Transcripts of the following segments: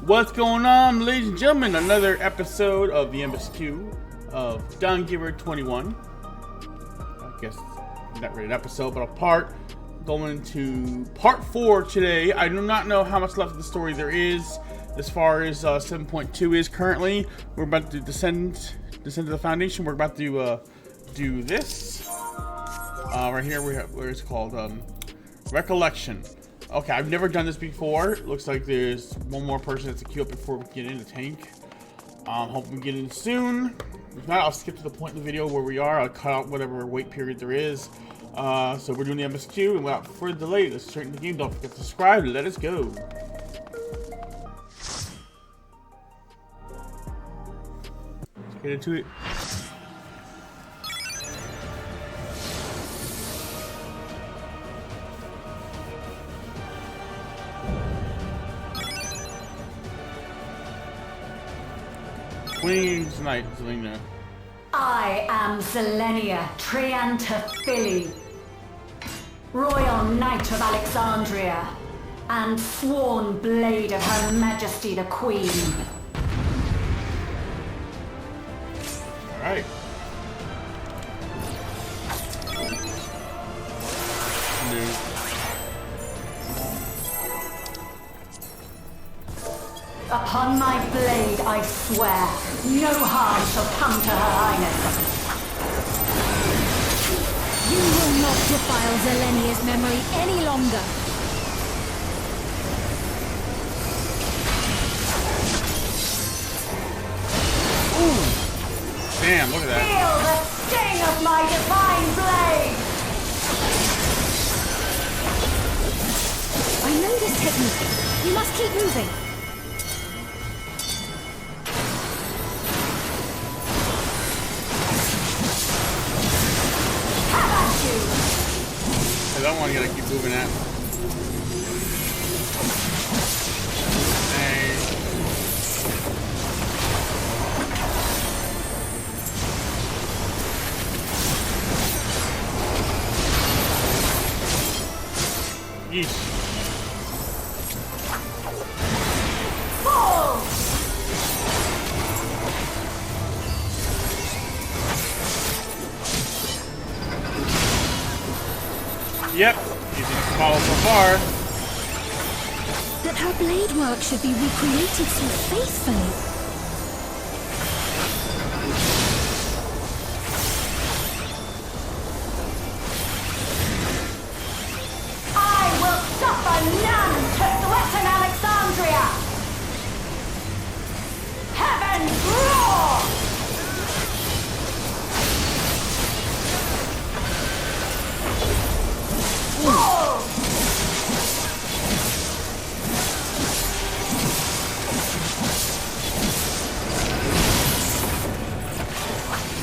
What's going on, ladies and gentlemen? Another episode of the MSQ of Downgiver 21. I guess not really an episode, but a part. Going to part 4 today. I do not know how much left of the story there is as far as 7.2 is currently. We're about to descend to the foundation. We're about to do this. Right here we have where it's called Recollection. Okay, I've never done this before. Looks like there's one more person that's to queue up before we get in the tank. Hoping we get in soon. If not, I'll skip to the point in the video where we are. I'll cut out whatever wait period there is. So we're doing the MSQ, and without further delay, let's start the game. Don't forget to subscribe. Let us go. Let's get into it. Queen's Knight, Zelena. I am Zelenia Triantaphili, Royal Knight of Alexandria, and sworn blade of Her Majesty the Queen. Alright. Upon my blade, I swear, no harm shall come to Her Highness. You will not defile Zelenia's memory any longer. Ooh! Damn, look at that. Feel the sting of my divine blade! I know this technique. You must keep moving. That one you gotta keep moving at. Hey. Yeesh. Fall! Yep, easy to follow so far. That her blade work should be recreated so faithfully. I will suffer none to threaten Alexandria! Heaven's roar!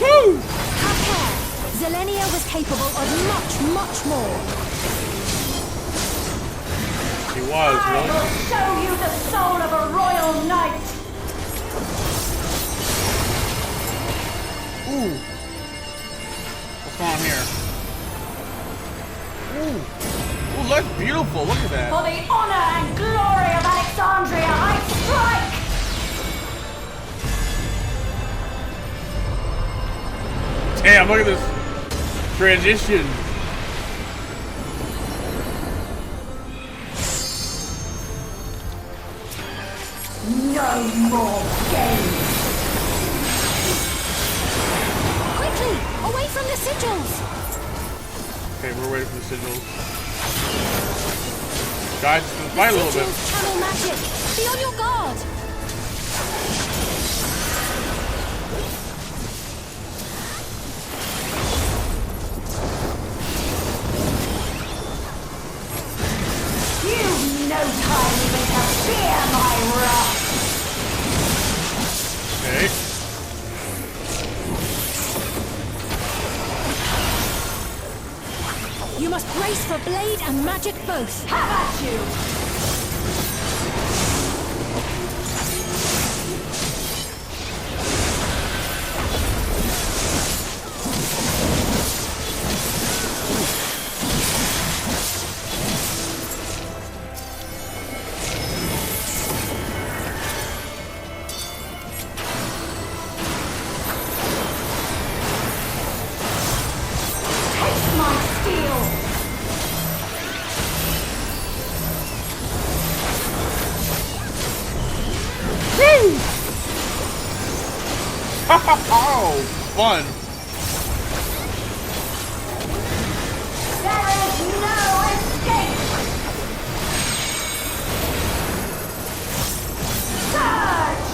Woo! Have care. Zelenia was capable of much more. He was, I really. will show you the soul of a royal knight! Ooh. What's going on here? Ooh. Ooh, that's beautiful. Look at that. For the honor and glory of Alexandria, I strike! Damn, look at this transition. No more games! Quickly, away from the sigils. Okay, we're waiting for the sigils. Guys, let's fight a little bit. Sigils channel magic. Be on your guard. You've no time even to fear my wrath! Okay. You must brace for blade and magic both. Have at you! fun. There is no escape! Surge!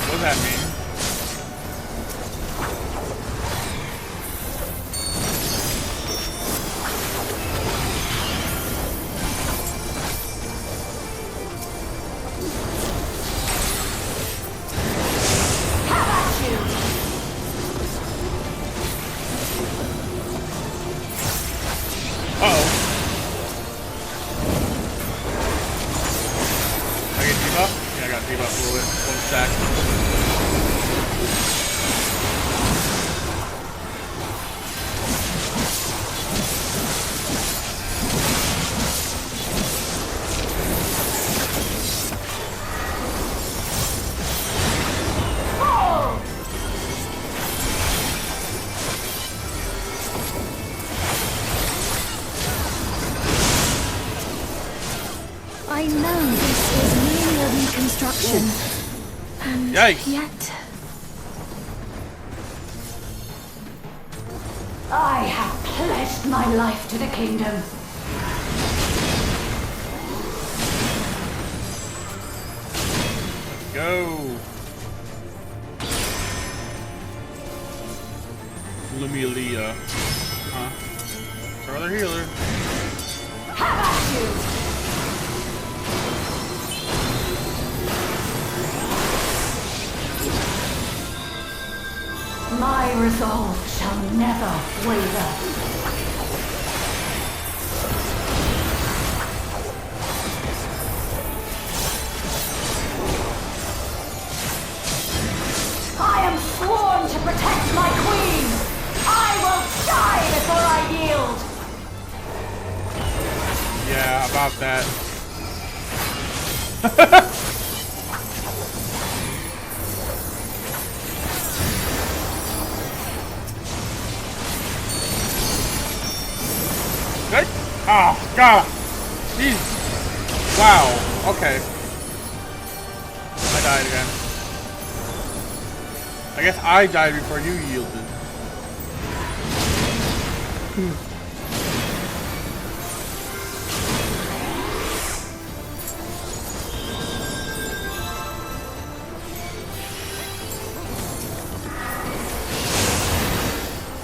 What does that mean? I know this is merely a reconstruction. And yikes. yet... I have pledged my life to the kingdom. Go. Lumilia. Huh? It's our other healer. Have at you! My resolve shall never waver. I am sworn to protect my queen! I will die before I yield! Yeah, about that. Good? Oh, God. Jeez. Wow. Okay. I died again. I guess I died before you yielded.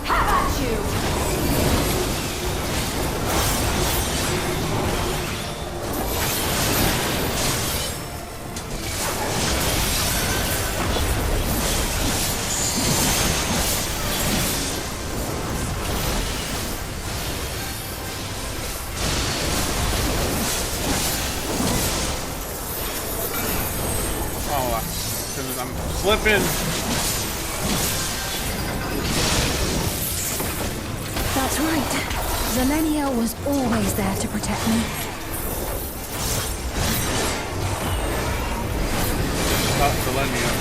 Have at you! Oh, I'm slipping. That's right. Zelenia was always there to protect me. Not Selenia.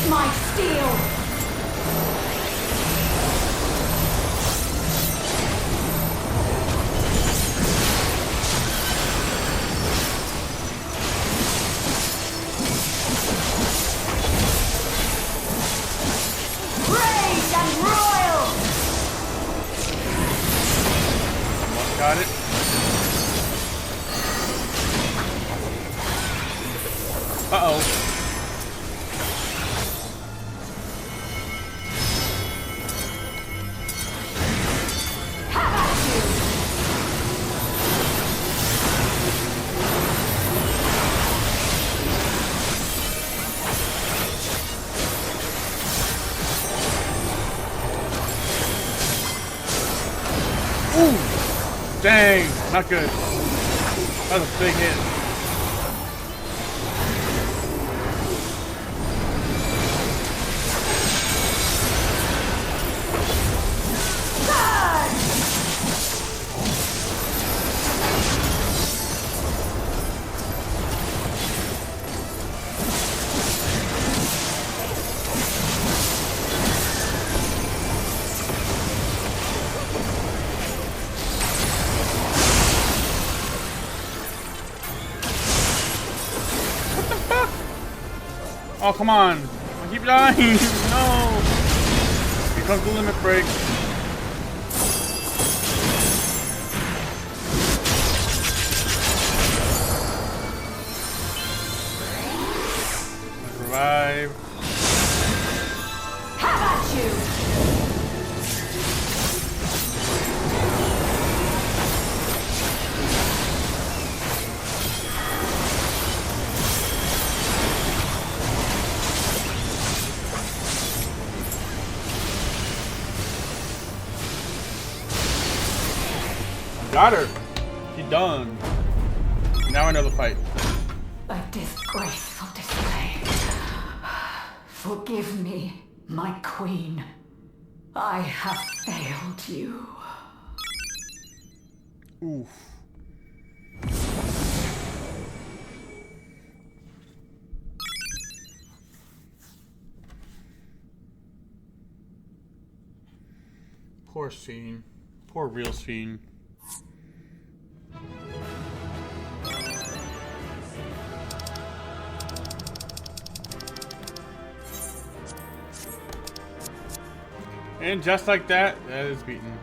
My steel! Brave and royal! Someone got it. Uh-oh. Ooh! Dang! Not good. That was a big hit. Oh, come on. I keep dying. No. Here comes the limit break. Revive. Have at you! Got her. She done. Now I know the fight. A disgraceful display. Forgive me, my queen. I have failed you. Oof. Poor Scene. Poor real Scene. And just like that, that is beaten.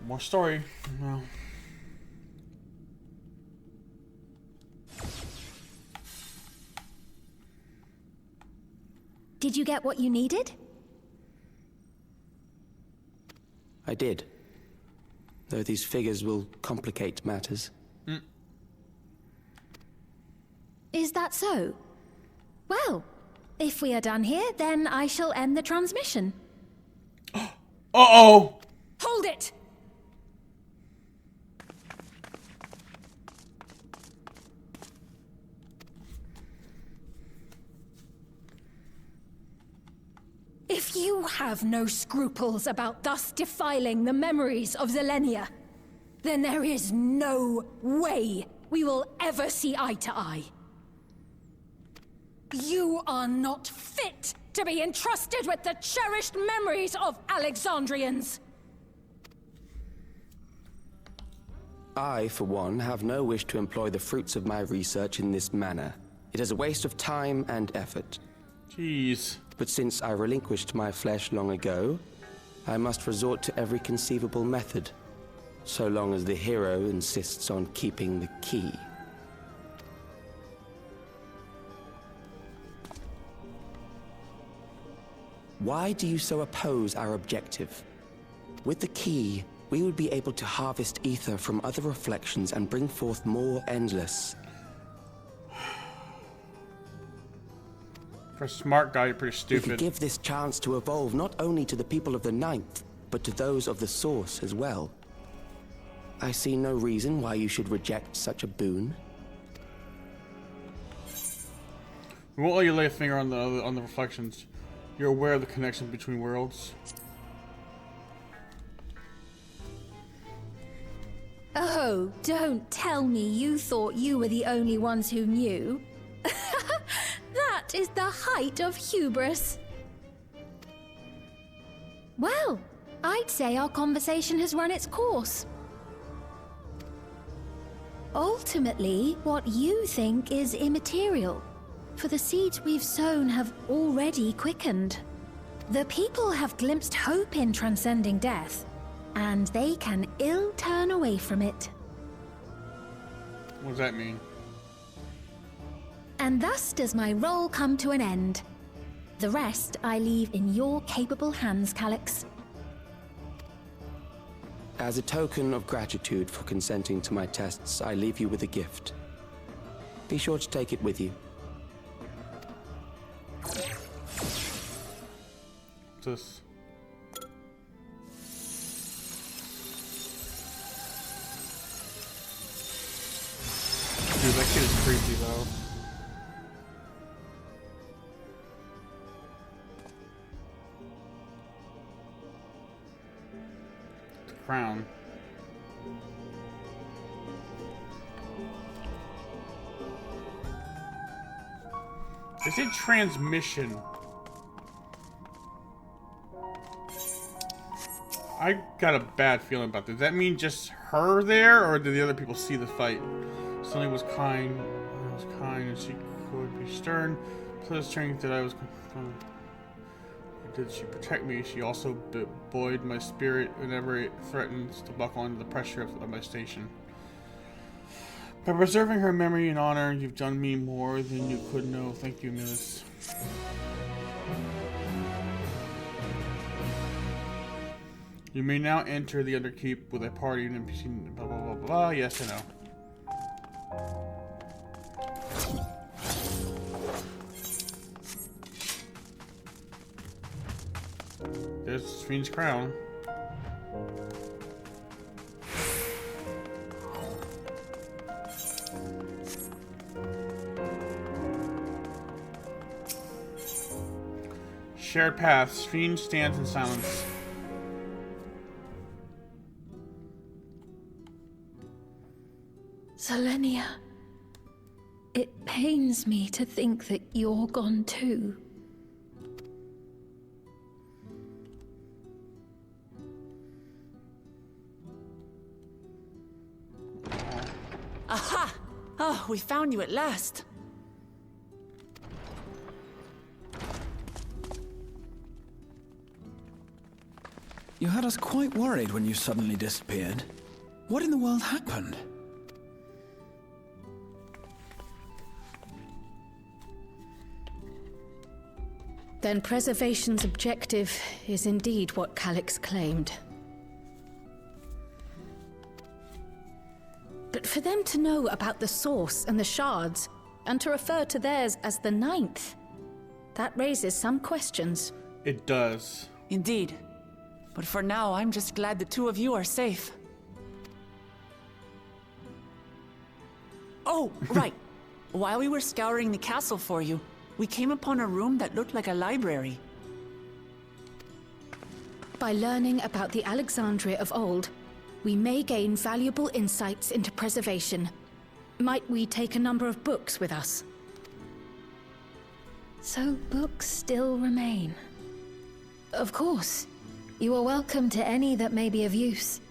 More story. No. Did you get what you needed? I did. Though these figures will complicate matters. Is that so? Well, if we are done here, then I shall end the transmission. Uh-oh! Hold it! If you have no scruples about thus defiling the memories of Zilenia, then there is no way we will ever see eye to eye. You are not fit to be entrusted with the cherished memories of Alexandrians. I, for one, have no wish to employ the fruits of my research in this manner. It is a waste of time and effort. Jeez. But since I relinquished my flesh long ago, I must resort to every conceivable method, so long as the hero insists on keeping the key. Why do you so oppose our objective? With the key, we would be able to harvest ether from other reflections and bring forth more endless. For a smart guy, you're pretty We could stupid. give this chance to evolve not only to the people of the Ninth, but to those of the Source as well. I see no reason why you should reject such a boon. We won't let you lay a finger on the reflections. You're aware of the connection between worlds. Oh, don't tell me you thought you were the only ones who knew. That is the height of hubris. Well, I'd say our conversation has run its course. Ultimately, what you think is immaterial, for the seeds we've sown have already quickened. The people have glimpsed hope in transcending death, and they can ill turn away from it. What does that mean? And thus does my role come to an end. The rest I leave in your capable hands, Calyx. As a token of gratitude for consenting to my tests, I leave you with a gift. Be sure to take it with you. What's this? Dude, that kid is creepy though. The crown. They said transmission. I got a bad feeling about this. Does that mean just her there, or did the other people see the fight? Suddenly was kind. I was kind, and she could be stern. So the strength that I was. Did she protect me? She also buoyed my spirit whenever it threatens to buckle under the pressure of my station. By preserving her memory and honor, you've done me more than you could know. Thank you, Miss. You may now enter the Underkeep with a party and NPC. Blah blah blah blah. Yes, I know. There's Fiend's crown. Shared paths. Fiend stands in silence. Selenia, it pains me to think that you're gone too. Aha! Oh, we found you at last. You had us quite worried when you suddenly disappeared. What in the world happened? Then preservation's objective is indeed what Calyx claimed. But for them to know about the source and the shards, and to refer to theirs as the ninth, that raises some questions. It does. Indeed. But for now, I'm just glad the two of you are safe. Oh, right. While we were scouring the castle for you, we came upon a room that looked like a library. By learning about the Alexandria of old, we may gain valuable insights into preservation. Might we take a number of books with us? So books still remain. Of course. You are welcome to any that may be of use.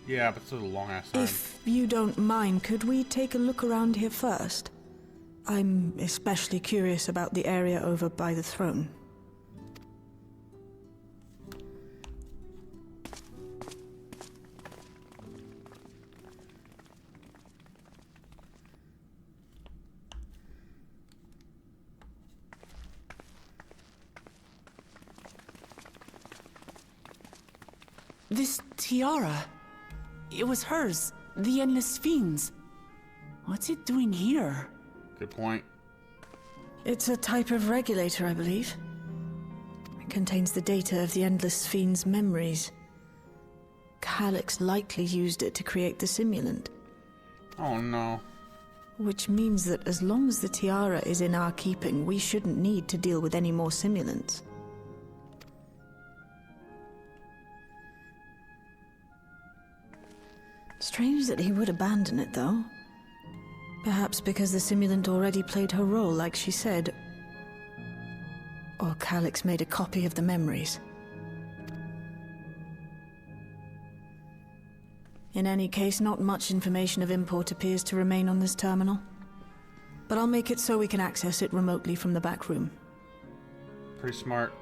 Yeah, but it's a long ass time. If you don't mind, could we take a look around here first? I'm especially curious about the area over by the throne. This tiara, it was hers, the Endless Fiend's. What's it doing here? Good point. It's a type of regulator, I believe. It contains the data of the Endless Fiend's memories. Calyx likely used it to create the simulant. Oh no. Which means that as long as the tiara is in our keeping, we shouldn't need to deal with any more simulants. Strange that he would abandon it, though. Perhaps because the simulant already played her role, like she said. Or Calyx made a copy of the memories. In any case, not much information of import appears to remain on this terminal. But I'll make it so we can access it remotely from the back room. Pretty smart.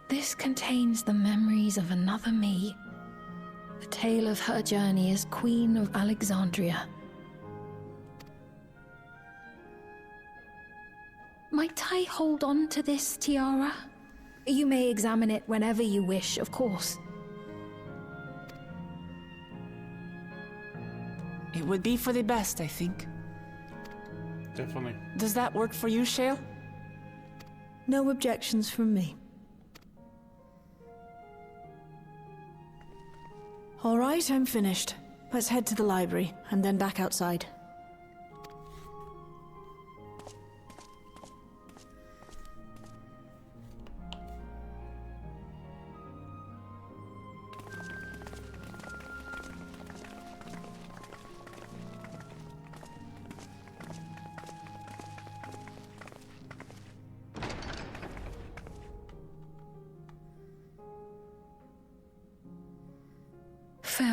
This contains the memories of another me. The tale of her journey as Queen of Alexandria. Might I hold on to this tiara? You may examine it whenever you wish, of course. It would be for the best, I think. Definitely. Does that work for you, Shale? No objections from me. All right, I'm finished. Let's head to the library, and then back outside.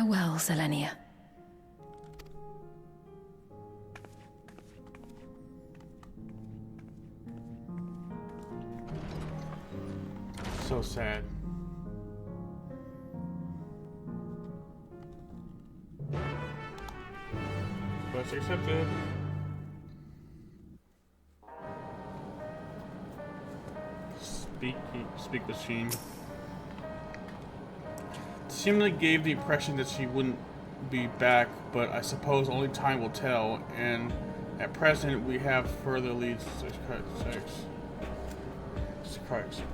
Farewell, Selenia. So sad. Quest accepted. Speak machine. Seemingly gave the impression that she wouldn't be back, but I suppose only time will tell, and at present we have further leads.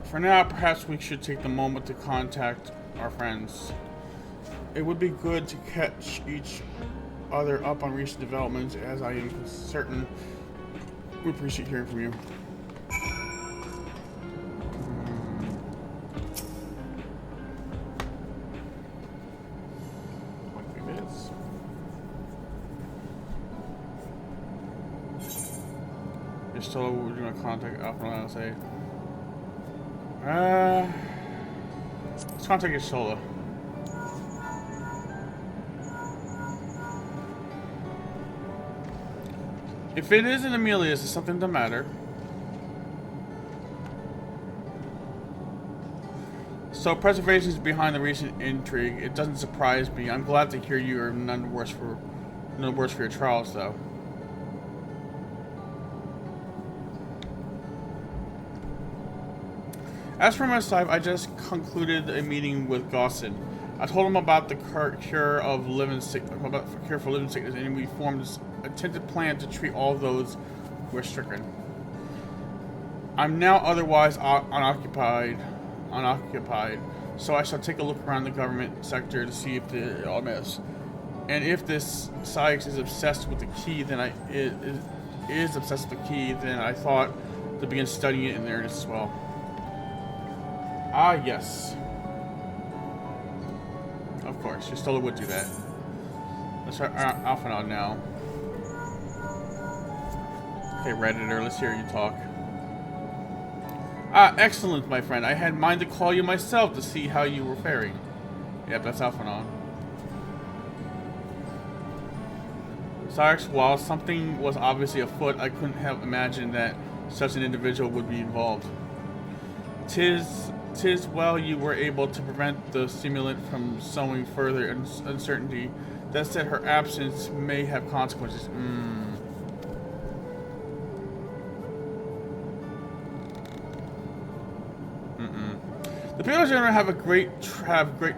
For now, perhaps we should take the moment to contact our friends. It would be good to catch each other up on recent developments, as I am certain we appreciate hearing from you. So we're gonna contact Alpha and say, let's contact your solo. If it isn't Amelia's, it's something the matter. So preservation is behind the recent intrigue. It doesn't surprise me. I'm glad to hear you are none worse for your trials, though. As for myself, I just concluded a meeting with Gaussen. I told him about the cure for living sickness, and we formed a tentative plan to treat all those who are stricken. I'm now otherwise unoccupied, so I shall take a look around the government sector to see if the LMS. And if this Sykes is obsessed with the key, then I thought to begin studying it in earnest as well. Ah, yes. Of course, your Stola would do that. Let's start Alpha now. Okay, Redditor, let's hear you talk. Ah, excellent, my friend. I had in mind to call you myself to see how you were faring. Yep, that's Alpha. Cyrus, while something was obviously afoot, I couldn't have imagined that such an individual would be involved. Tis well you were able to prevent the stimulant from sowing further uncertainty. That said, her absence may have consequences. The people in general have great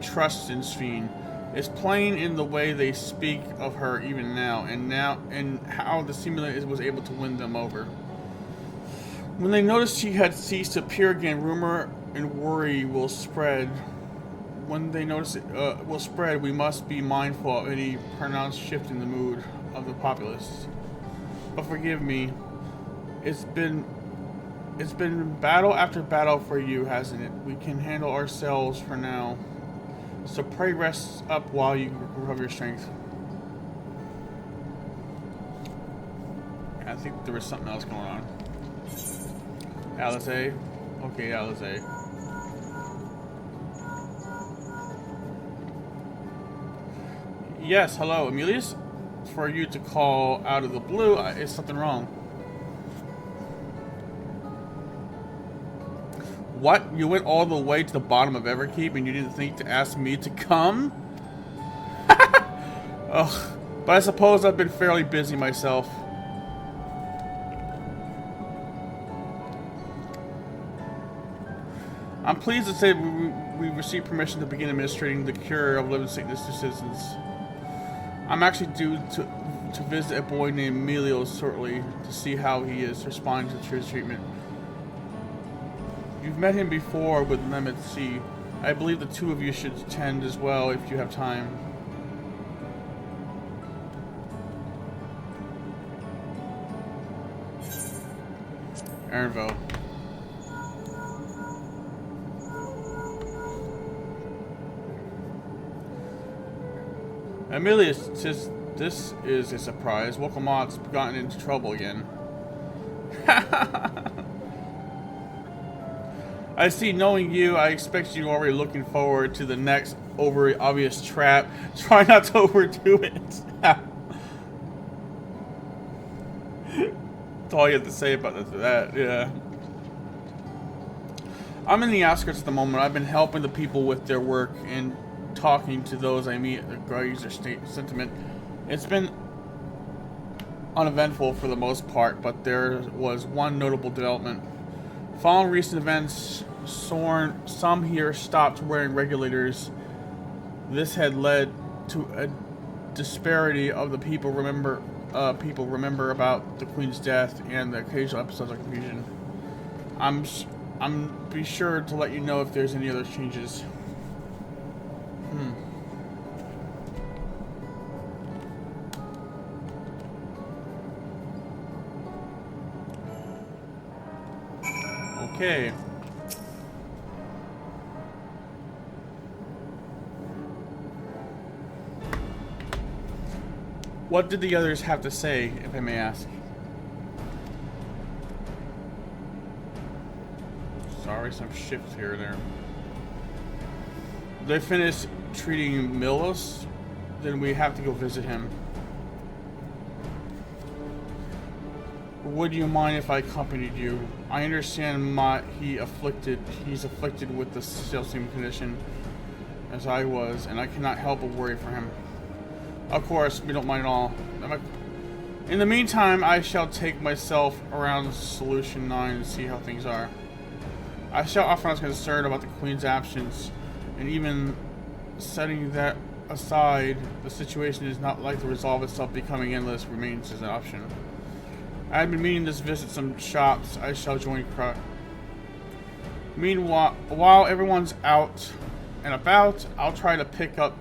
trust in Sphene. It's plain in the way they speak of her even now, and how the stimulant was able to win them over. When they noticed she had ceased to appear again, rumor and worry will spread. When they notice it will spread, we must be mindful of any pronounced shift in the mood of the populace. But forgive me, it's been battle after battle for you, hasn't it? We can handle ourselves for now. So pray rest up while you recover your strength. I think there was something else going on. Alizé? Okay, Alizé. Yes, hello, Emilius? For you to call out of the blue, is something wrong? What? You went all the way to the bottom of Everkeep and you didn't think to ask me to come? Ugh, but I suppose I've been fairly busy myself. I'm pleased to say we received permission to begin administrating the cure of living sickness to citizens. I'm actually due to visit a boy named Emilio shortly to see how he is responding to his treatment. You've met him before with Lemon C. I believe the two of you should attend as well if you have time. Ernvo. Emilius, this is a surprise. Wokomot's gotten into trouble again. I see, knowing you, I expect you already looking forward to the next overly obvious trap. Try not to overdo it. That's all you have to say about that, yeah. I'm in the outskirts at the moment. I've been helping the people with their work and talking to those I meet agrees their sentiment. It's been uneventful for the most part, but there was one notable development. Following recent events, some here stopped wearing regulators. This had led to a disparity of the people remember about the Queen's death and the occasional episodes of confusion. I'm be sure to let you know if there's any other changes. Okay. What did the others have to say, if I may ask? Sorry, some shifts here and there. They finished treating Milos, then we have to go visit him. Would you mind if I accompanied you? I understand he's afflicted with the same condition as I was, and I cannot help but worry for him. Of course, we don't mind at all. In the meantime, I shall take myself around Solution 9 and see how things are. I shall offer us concern about the Queen's absence, and even setting that aside, the situation is not likely to resolve itself. Becoming endless remains as an option. I have been meaning to visit some shops. I shall join crowd. Meanwhile, while everyone's out and about, I'll try to pick up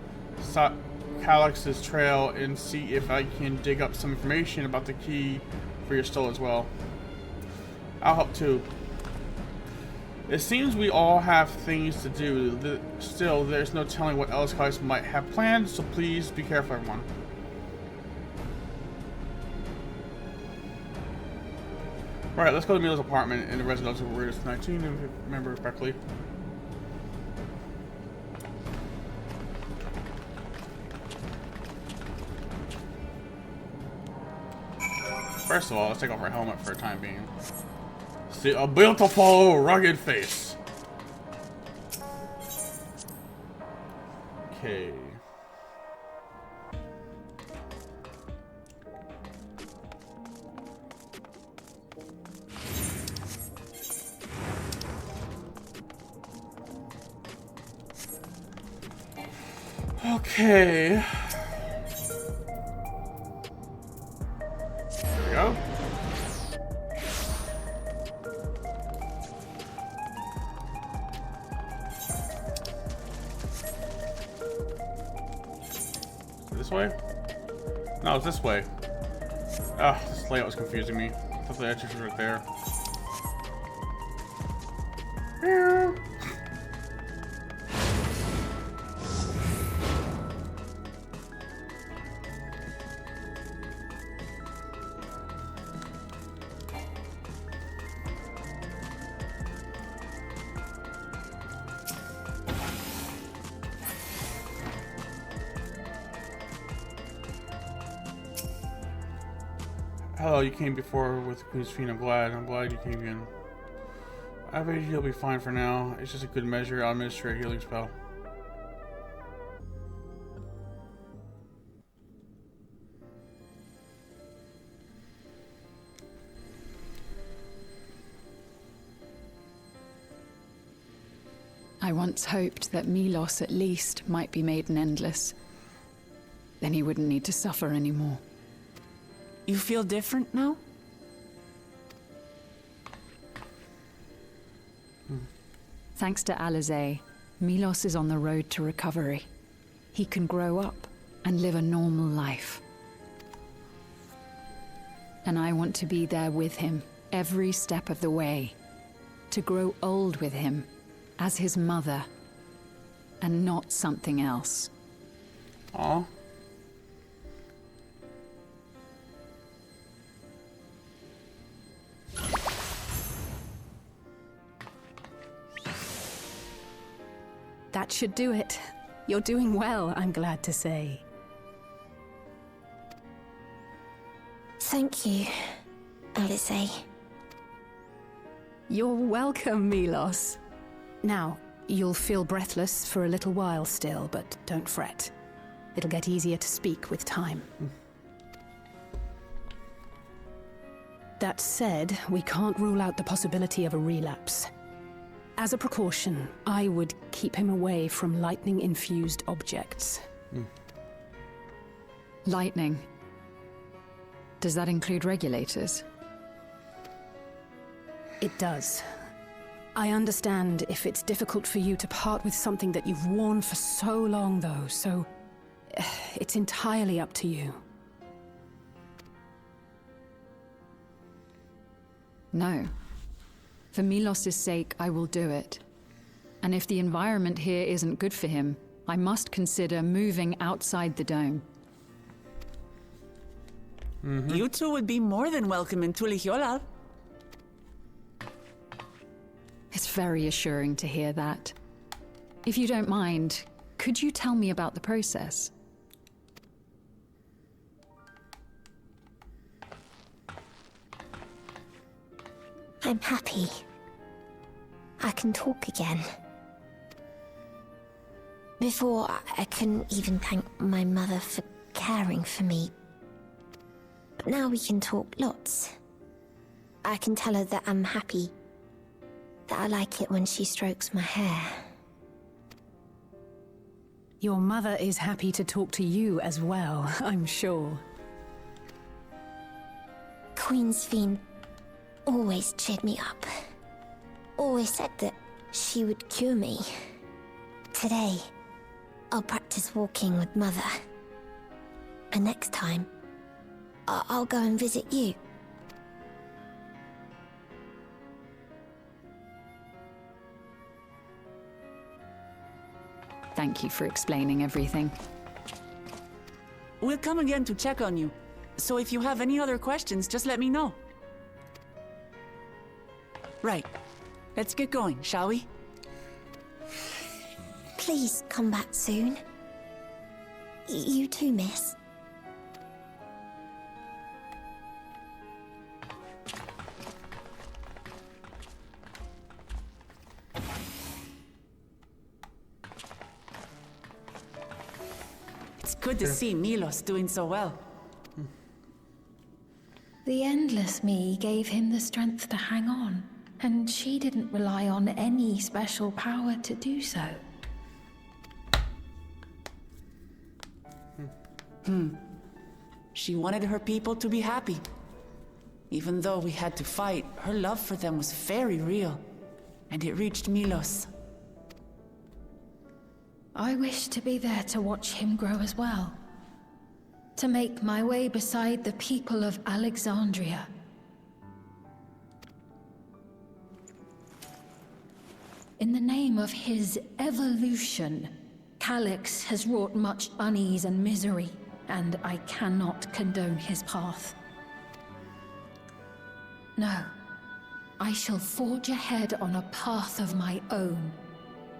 Calix's trail and see if I can dig up some information about the key for your stole as well. I'll help too. It seems we all have things to do. Still, there's no telling what else guys might have planned, so please be careful, everyone. Alright, let's go to Milo's apartment in the residence of Reaper 19, if I remember correctly. First of all, let's take off our helmet for a time being. See a beautiful, rugged face. Okay. Okay. There we go. This way? No, it's this way. Ah, this layout was confusing me. I thought the entrance was right there. Hello, you came before with the Queen's Fiend. I'm glad you came in. I bet he'll be fine for now. It's just a good measure. I'll administer a healing spell. I once hoped that Milos at least might be made an endless. Then he wouldn't need to suffer anymore. You feel different now? Thanks to Alizé, Milos is on the road to recovery. He can grow up and live a normal life. And I want to be there with him every step of the way. To grow old with him as his mother and not something else. Aww. That should do it. You're doing well, I'm glad to say. Thank you, Alice. You're welcome, Milos. Now, you'll feel breathless for a little while still, but don't fret. It'll get easier to speak with time. That said, we can't rule out the possibility of a relapse. As a precaution, I would keep him away from lightning-infused objects. Lightning. Does that include regulators? It does. I understand if it's difficult for you to part with something that you've worn for so long, though, so it's entirely up to you. No. For Milos' sake, I will do it. And if the environment here isn't good for him, I must consider moving outside the dome. You two would be more than welcome in Tulihiola. It's very assuring to hear that. If you don't mind, could you tell me about the process? I'm happy. I can talk again. Before, I couldn't even thank my mother for caring for me. But now we can talk lots. I can tell her that I'm happy, that I like it when she strokes my hair. Your mother is happy to talk to you as well, I'm sure. Queen's Fiend always cheered me up. Always said that she would cure me. Today, I'll practice walking with Mother. And next time, I'll go and visit you. Thank you for explaining everything. We'll come again to check on you. So if you have any other questions, just let me know. Right. Let's get going, shall we? Please come back soon. You too, miss. It's good to see Milos doing so well. The Endless Me gave him the strength to hang on, and she didn't rely on any special power to do so. She wanted her people to be happy. Even though we had to fight, her love for them was very real. And it reached Milos. I wish to be there to watch him grow as well. To make my way beside the people of Alexandria. In the name of his evolution, Calyx has wrought much unease and misery, and I cannot condone his path. No, I shall forge ahead on a path of my own,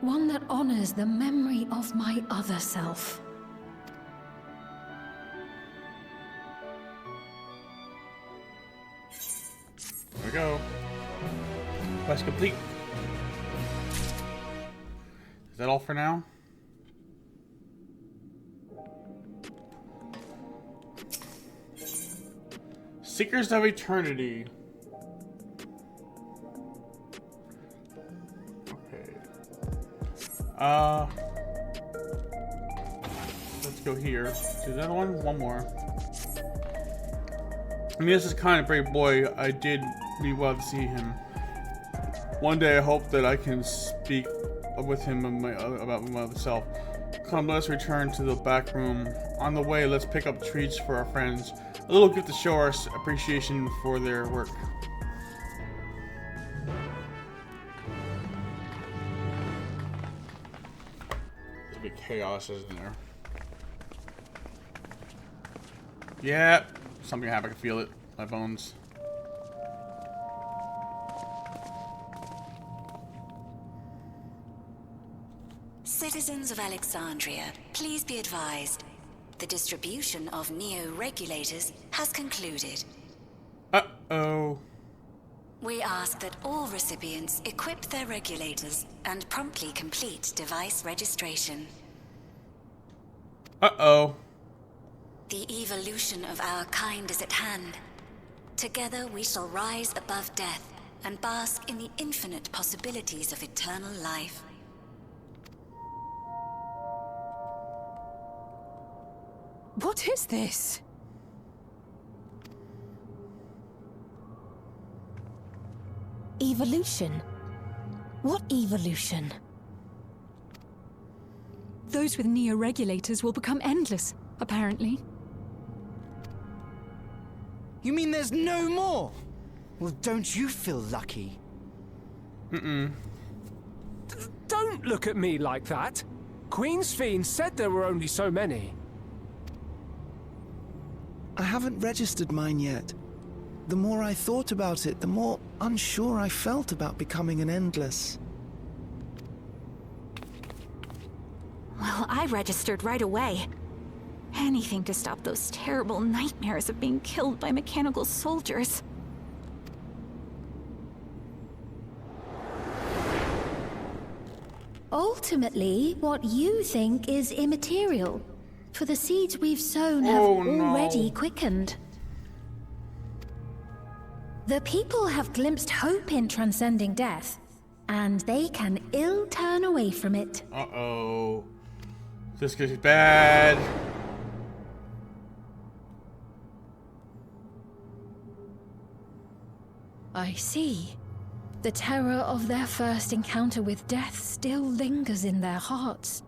one that honors the memory of my other self. There we go. Quest complete. Is that all for now? Seekers of Eternity. Okay. Let's go here. Is that one? One more. I mean, this is kind of brave boy. I did mean well to see him. One day, I hope that I can speak with him about my other self. Come, let us return to the back room. On the way, let's pick up treats for our friends. A little gift to show our appreciation for their work. There's a big chaos, isn't there? Yeah, something happened. I can feel it. My bones. Citizens of Alexandria, please be advised. The distribution of neo-regulators has concluded. Uh-oh. We ask that all recipients equip their regulators and promptly complete device registration. Uh-oh. The evolution of our kind is at hand. Together we shall rise above death and bask in the infinite possibilities of eternal life. What is this? Evolution? What evolution? Those with neo-regulators will become endless, apparently. You mean there's no more? Well, don't you feel lucky? Don't look at me like that. Queen's Fiend said there were only so many. I haven't registered mine yet. The more I thought about it, the more unsure I felt about becoming an Endless. Well, I registered right away. Anything to stop those terrible nightmares of being killed by mechanical soldiers. Ultimately, what you think is immaterial. For the seeds we've sown have already quickened. The people have glimpsed hope in transcending death, and they can ill turn away from it. Uh-oh. This could be bad. I see. The terror of their first encounter with death still lingers in their hearts.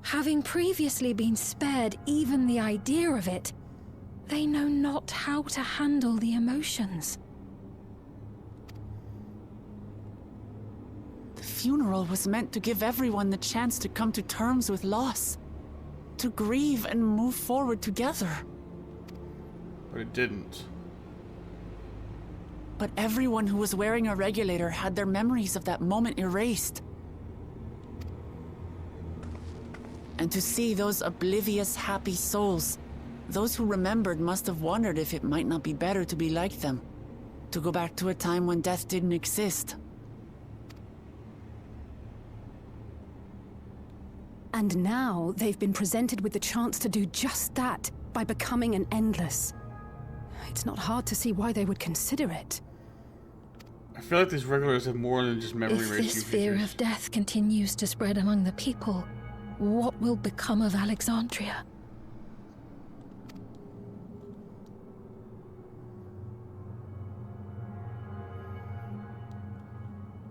Having previously been spared even the idea of it, they know not how to handle the emotions. The funeral was meant to give everyone the chance to come to terms with loss, to grieve and move forward together. But it didn't. But everyone who was wearing a regulator had their memories of that moment erased. And to see those oblivious, happy souls, those who remembered must have wondered if it might not be better to be like them, to go back to a time when death didn't exist. And now they've been presented with the chance to do just that by becoming an Endless. It's not hard to see why they would consider it. I feel like these regulars have more than just memory If erasing this fear features. of death continues to spread among the people, what will become of Alexandria?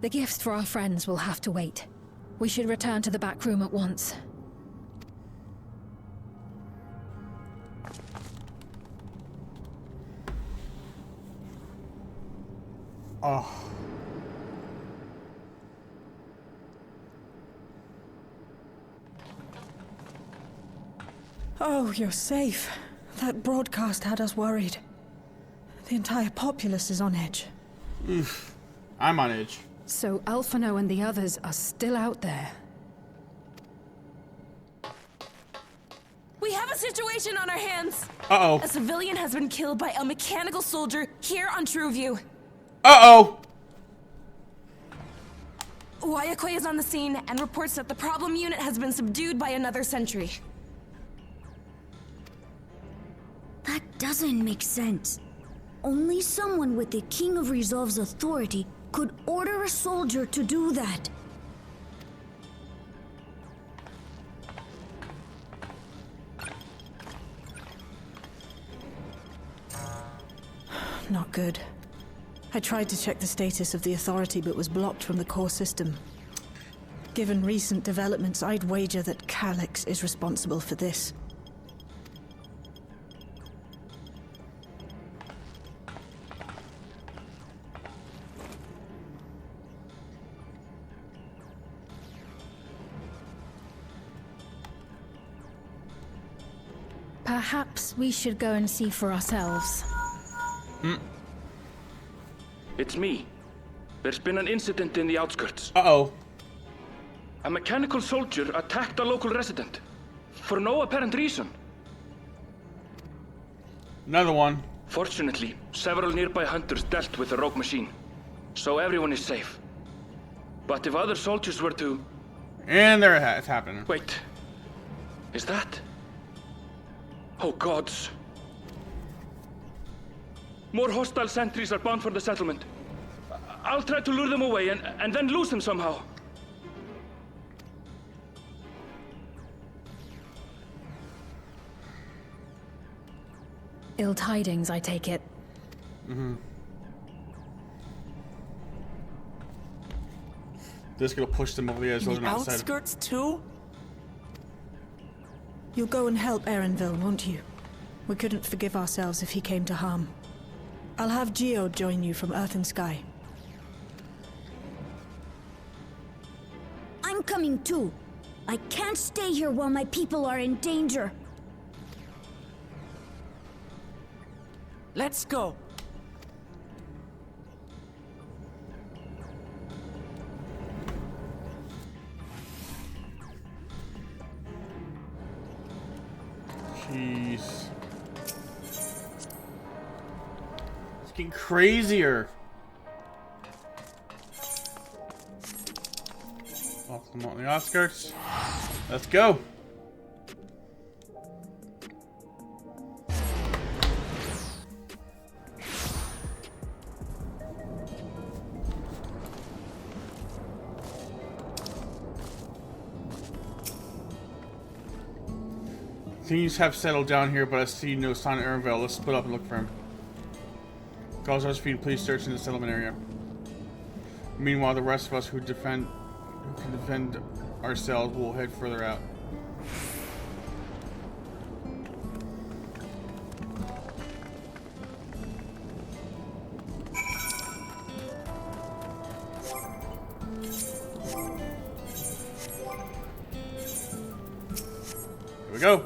The gifts for our friends will have to wait. We should return to the back room at once. Oh. Oh, you're safe. That broadcast had us worried. The entire populace is on edge. I'm on edge. So Alphino and the others are still out there. We have a situation on our hands. Uh-oh. A civilian has been killed by a mechanical soldier here on Trueview. Uh-oh. Wayakwe is on the scene and reports that the problem unit has been subdued by another sentry. That doesn't make sense. Only someone with the King of Resolve's authority could order a soldier to do that. Not good. I tried to check the status of the authority but was blocked from the core system. Given recent developments, I'd wager that Calyx is responsible for this. Perhaps we should go and see for ourselves. It's me. There's been an incident in the outskirts. Uh-oh. A mechanical soldier attacked a local resident. For no apparent reason. Another one. Fortunately, several nearby hunters dealt with the rogue machine. So everyone is safe. But if other soldiers were to... And there it's happening. Wait. Is that... Oh gods. More hostile sentries are bound for the settlement. I'll try to lure them away and then lose them somehow. Ill tidings, I take it. Mm-hmm. This gonna push them over the edge. In the outskirts too? You'll go and help Erenville, won't you? We couldn't forgive ourselves if he came to harm. I'll have Geo join you from Earth and Sky. I'm coming too. I can't stay here while my people are in danger. Let's go. Jeez. It's getting crazier. Off the outskirts. Let's go. Things have settled down here, but I see no sign of Erenville. Let's split up and look for him. Calls us feed, please search in the settlement area. Meanwhile, the rest of us who can defend ourselves will head further out. Here we go.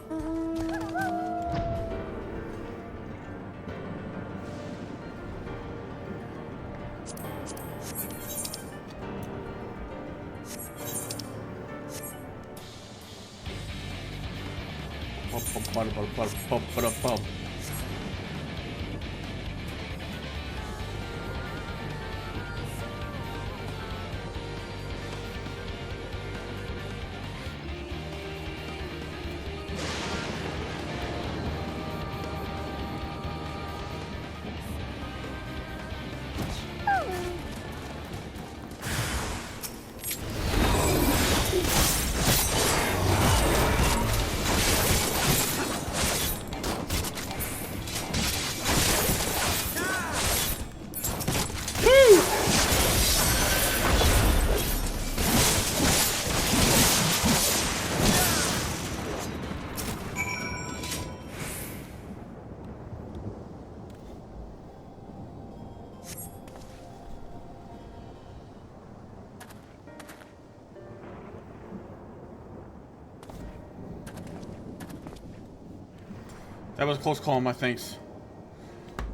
That was a close call, my thanks.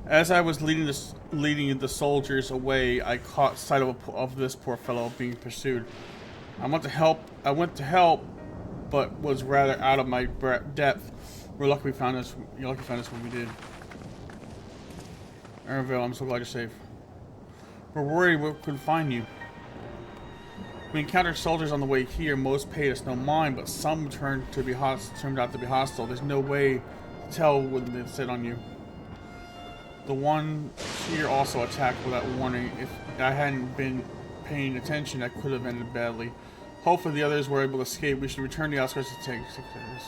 As I was leading the soldiers away, I caught sight of this poor fellow being pursued. I went to help, but was rather out of my depth. We're lucky we found us. You're lucky we found us when we did. Erenville, I'm so glad you're safe. We're worried we couldn't find you. We encountered soldiers on the way here. Most paid us no mind, but some turned out to be hostile. There's no way to tell when they set on you. The one here also attacked without warning. If I hadn't been paying attention, I could have ended badly. Hopefully the others were able to escape. We should return to the outskirts to take 6 days.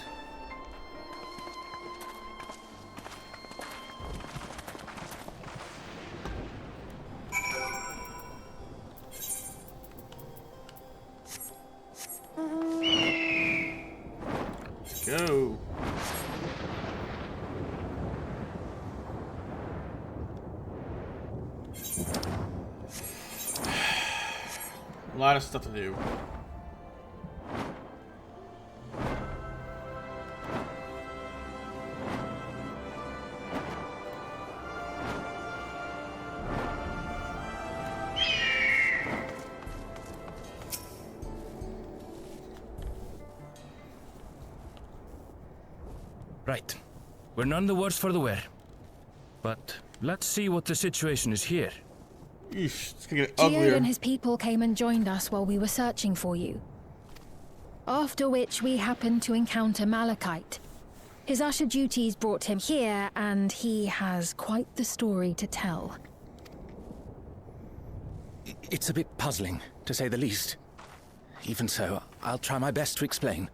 Let's go. A lot of stuff to do. Right. We're none the worse for the wear. But let's see what the situation is here. Eesh, it's gonna get Geode uglier. and his people came and joined us while we were searching for you. After which we happened to encounter Malachite. His usher duties brought him here, and he has quite the story to tell. It's a bit puzzling, to say the least. Even so, I'll try my best to explain.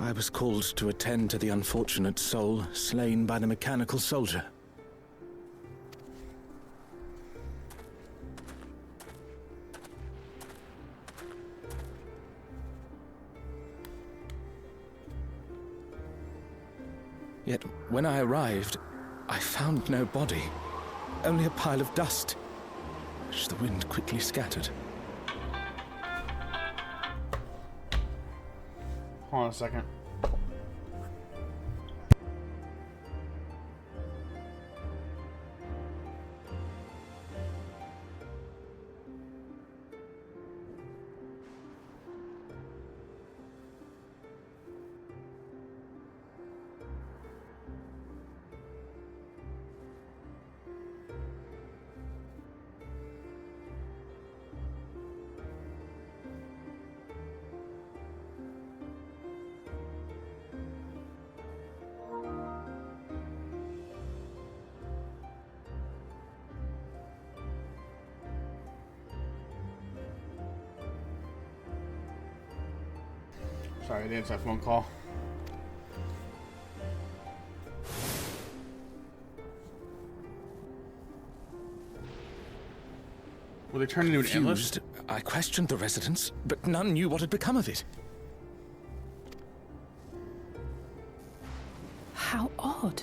I was called to attend to the unfortunate soul slain by the mechanical soldier. Yet, when I arrived, I found no body. Only a pile of dust, which the wind quickly scattered. Hold on a second. Sorry, I didn't answer that phone call. Will they turn into an endless? Confused, I questioned the residents, but none knew what had become of it. How odd.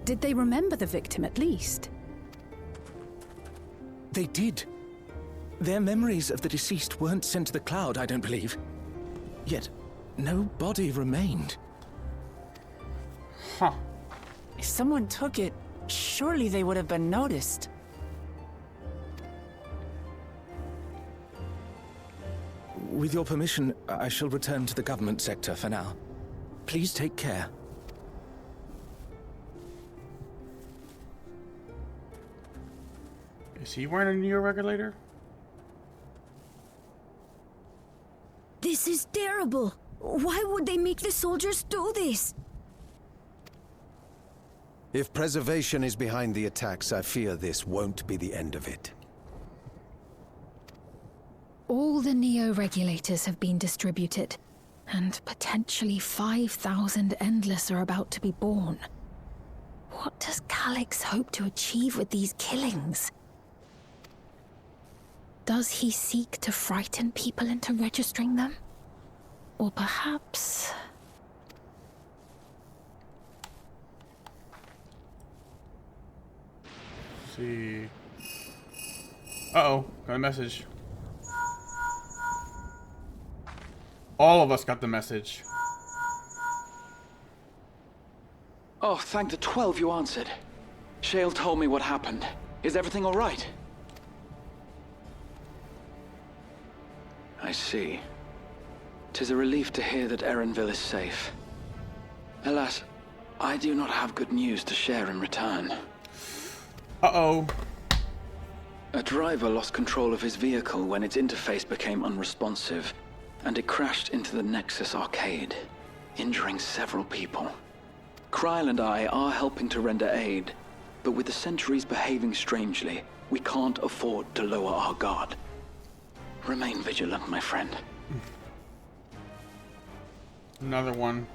Did they remember the victim at least? They did. Their memories of the deceased weren't sent to the cloud, I don't believe. Yet, no body remained. Huh. If someone took it, surely they would have been noticed. With your permission, I shall return to the government sector for now. Please take care. Is he wearing a neo-regulator? This is terrible. Why would they make the soldiers do this? If preservation is behind the attacks, I fear this won't be the end of it. All the neo-regulators have been distributed, and potentially 5,000 Endless are about to be born. What does Calyx hope to achieve with these killings? Does he seek to frighten people into registering them? Or perhaps... Let's see. Uh-oh, got a message. All of us got the message. Oh, thank the 12 you answered. Shale told me what happened. Is everything all right? I see. 'Tis a relief to hear that Erenville is safe. Alas, I do not have good news to share in return. Uh-oh. A driver lost control of his vehicle when its interface became unresponsive, and it crashed into the Nexus arcade, injuring several people. Kryl and I are helping to render aid, but with the sentries behaving strangely, we can't afford to lower our guard. Remain vigilant, my friend. Another one.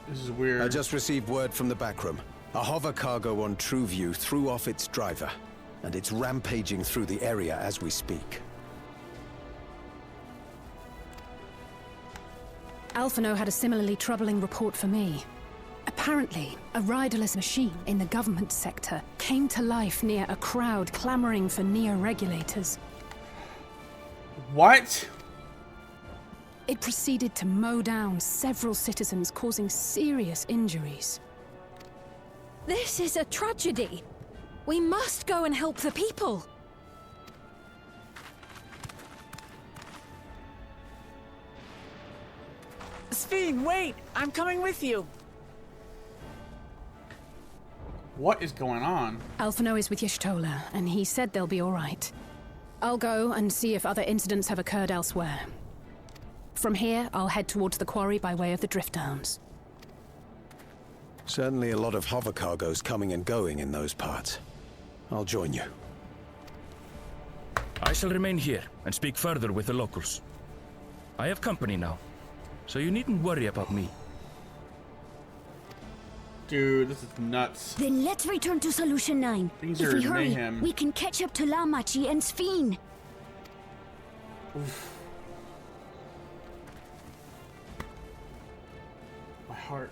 This is weird. I just received word from the backroom. A hover cargo on TrueView threw off its driver, and it's rampaging through the area as we speak. Alphino had a similarly troubling report for me. Apparently, a riderless machine in the government sector came to life near a crowd clamoring for neo-regulators. What? It proceeded to mow down several citizens, causing serious injuries. This is a tragedy. We must go and help the people. Sphene, wait! I'm coming with you! What is going on? Alphino is with Y'shtola, and he said they'll be all right. I'll go and see if other incidents have occurred elsewhere. From here, I'll head towards the quarry by way of the Drift Downs. Certainly a lot of hover cargoes coming and going in those parts. I'll join you. I shall remain here and speak further with the locals. I have company now, so you needn't worry about me. Dude, this is nuts. Then let's return to Solution 9. Things If are we hurry, mayhem. we can catch up to Lamachi and Sphene. Oof. My heart.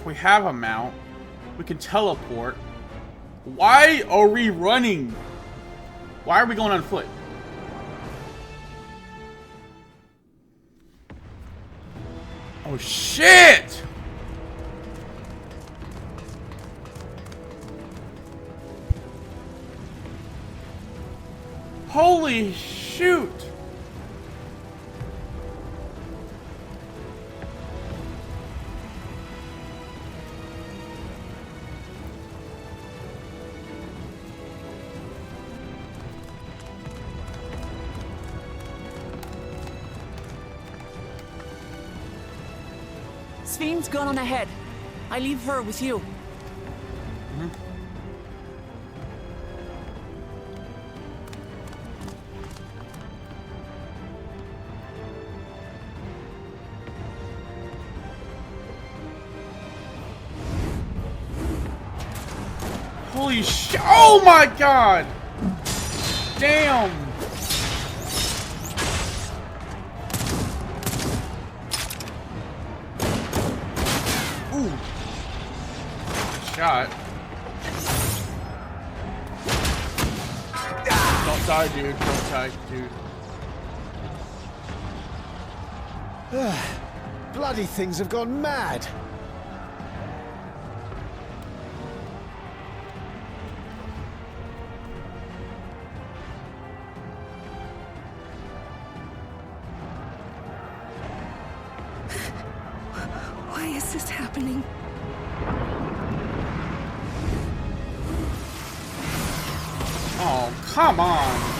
We have a mount. We can teleport. Why are we running? Why are we going on foot? Oh shit! Holy shoot! Sphene's gone on ahead. I leave her with you. Holy shit! Oh my god! Damn! Ooh! Shot. Don't die, dude. Don't die, dude. Bloody things have gone mad. Why is this happening? Oh, come on!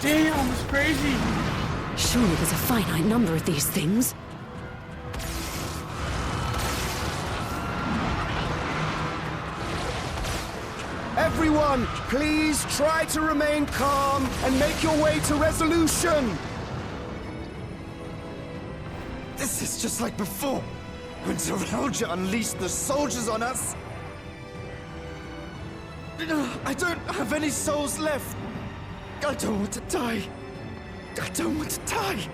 Damn, it's crazy! Surely there's a finite number of these things. Everyone, please try to remain calm and make your way to resolution. This is just like before, when Zeralja unleashed the soldiers on us. I don't have any souls left. I don't want to die. I don't want to die.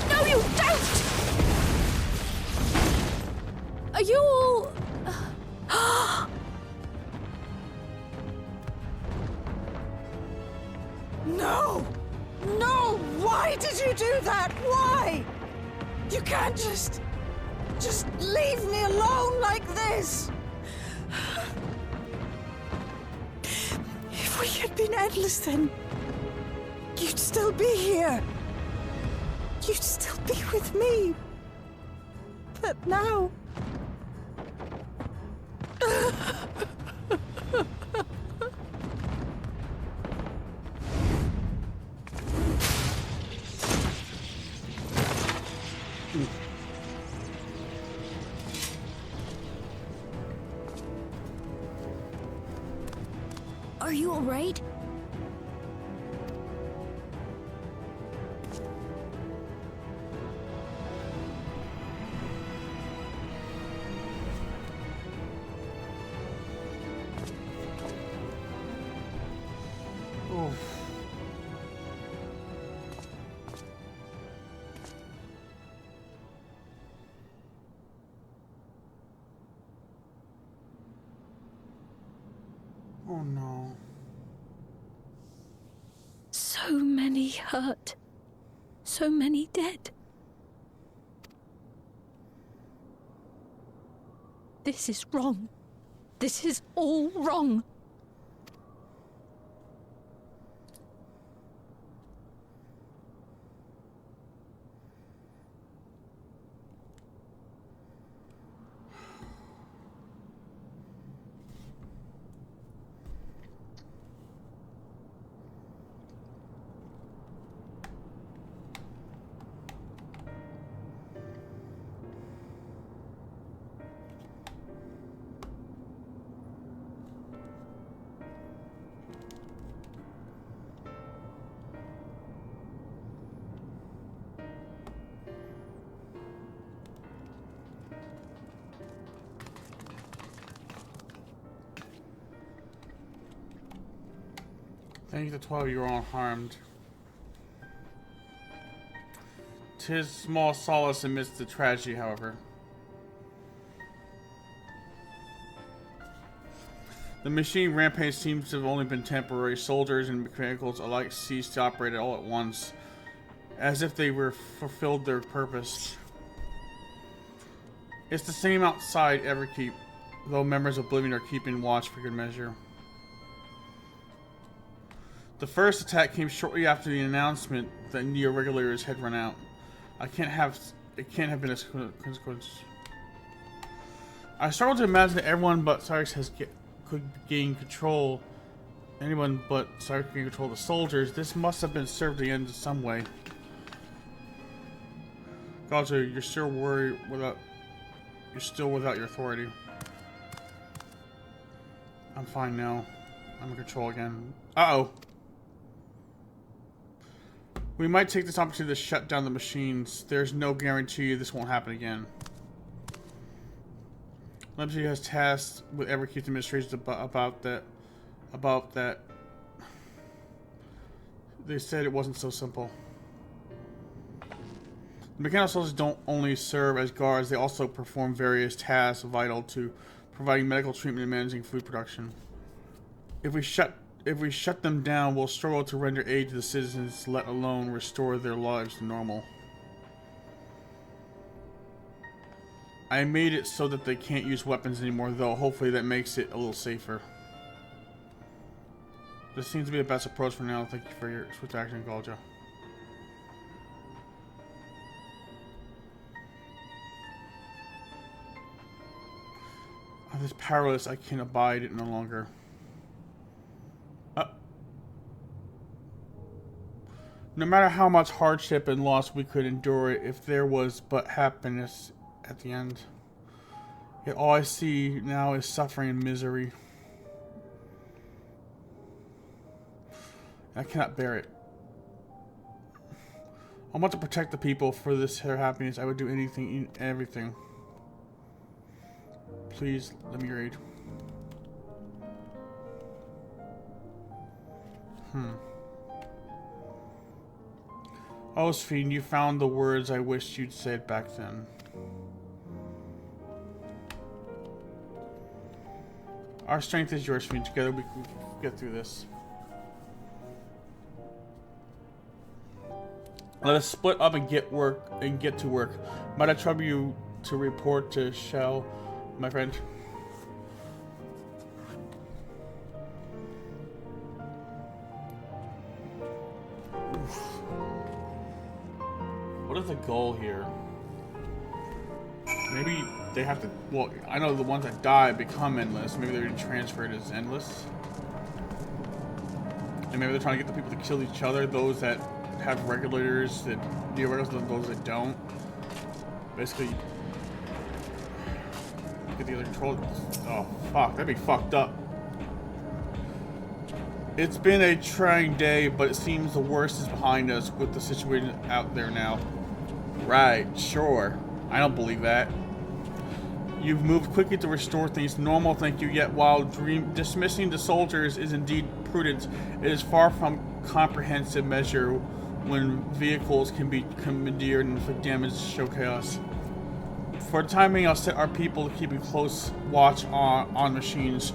No, you don't! Are you all... No! No! Why did you do that? Why? You can't just leave me alone like this! If we had been endless, then you'd still be here. You'd still be with me. But now... Are you alright? Oh no. So many hurt. So many dead. This is wrong. This is all wrong. Thank the 12 you are unharmed. 'Tis small solace amidst the tragedy, however. The machine rampage seems to have only been temporary. Soldiers and mechanicals alike ceased to operate all at once, as if they were fulfilled their purpose. It's the same outside Everkeep, though members of Oblivion are keeping watch for good measure. The first attack came shortly after the announcement that Neo regulators had run out. It can't have been a consequence. I struggle to imagine that everyone but Cyrus could gain control. Anyone but Cyrus could gain control of the soldiers. This must have been served the end in some way. Gaja, you're still without your authority. I'm fine now. I'm in control again. Uh-oh. We might take this opportunity to shut down the machines. There's no guarantee this won't happen again. Leipzig has tasked with Everkeep administrations about that. They said it wasn't so simple. The mechanical soldiers don't only serve as guards, they also perform various tasks vital to providing medical treatment and managing food production. If we shut them down, we'll struggle to render aid to the citizens, let alone restore their lives to normal. I made it so that they can't use weapons anymore, though hopefully that makes it a little safer. This seems to be the best approach for now. Thank you for your swift action, Galja. I'm just powerless. I can't abide it no longer. No matter how much hardship and loss we could endure, if there was but happiness at the end. Yet all I see now is suffering and misery. I cannot bear it. I want to protect the people. For their happiness, I would do anything, everything. Please, let me read. Oh, Sphene, you found the words I wished you'd said back then. Our strength is yours, Sphene. Together we can get through this. Let us split up and get to work. Might I trouble you to report to Shell, my friend? What is the goal here? Maybe they have to, well, I know the ones that die become endless. Maybe they're transferred as endless. And maybe they're trying to get the people to kill each other, those that have regulators, that de-regulators, and those that don't. Basically, get the other control. Oh, fuck, that'd be fucked up. It's been a trying day, but it seems the worst is behind us with the situation out there now. Right, sure. I don't believe that. You've moved quickly to restore things to normal, thank you, yet while dismissing the soldiers is indeed prudent, it is far from comprehensive measure when vehicles can be commandeered and inflict damage, show chaos. For the time being, I'll set our people to keep a close watch on machines.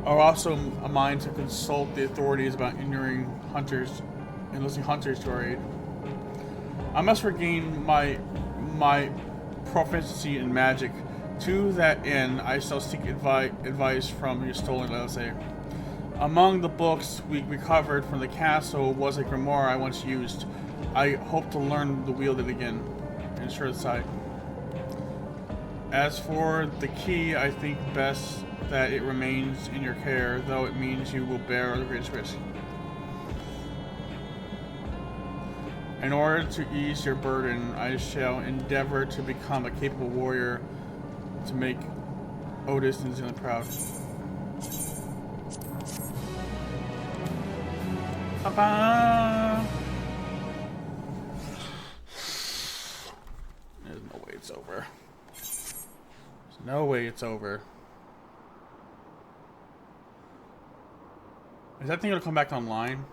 I'll also a mind to consult the authorities about enlisting hunters to our aid. I must regain my proficiency in magic. To that end, I shall seek advice from your stolen LSA. Among the books we recovered from the castle was a grimoire I once used. I hope to learn to wield it again. Ensure the side. As for the key, I think best that it remains in your care, though it means you will bear the greatest risk. In order to ease your burden, I shall endeavor to become a capable warrior to make Otis and Zillion proud. There's no way it's over. There's no way it's over. Is that thing gonna come back online?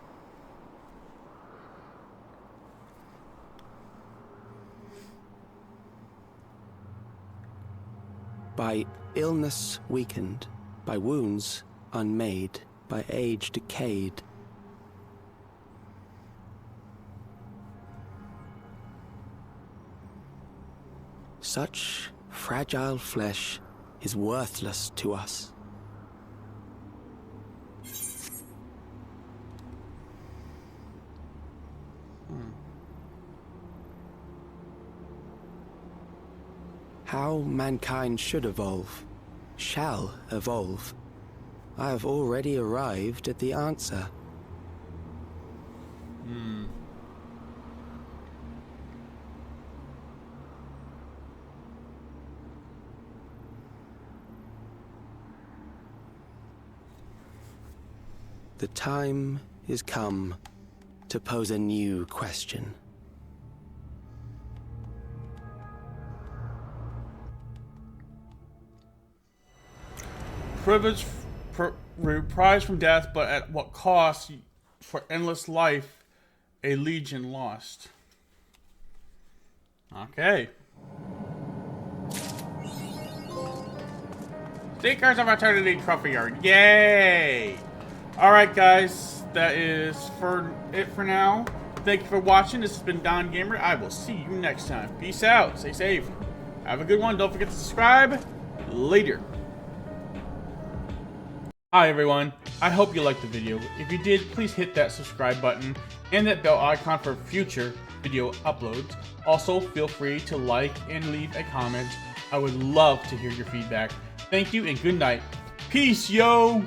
By illness weakened, by wounds unmade, by age decayed. Such fragile flesh is worthless to us. How mankind should evolve, shall evolve. I have already arrived at the answer. The time is come to pose a new question. Privilege, reprised from death, but at what cost? For endless life, a legion lost. Okay. Seekers of Eternity Trophy Yard. Yay! Alright guys, that is it for now. Thank you for watching. This has been Don Gamer. I will see you next time. Peace out. Stay safe. Have a good one. Don't forget to subscribe. Later. Hi everyone, I hope you liked the video. If you did, please hit that subscribe button and that bell icon for future video uploads. Also, feel free to like and leave a comment. I would love to hear your feedback. Thank you and good night. Peace, yo!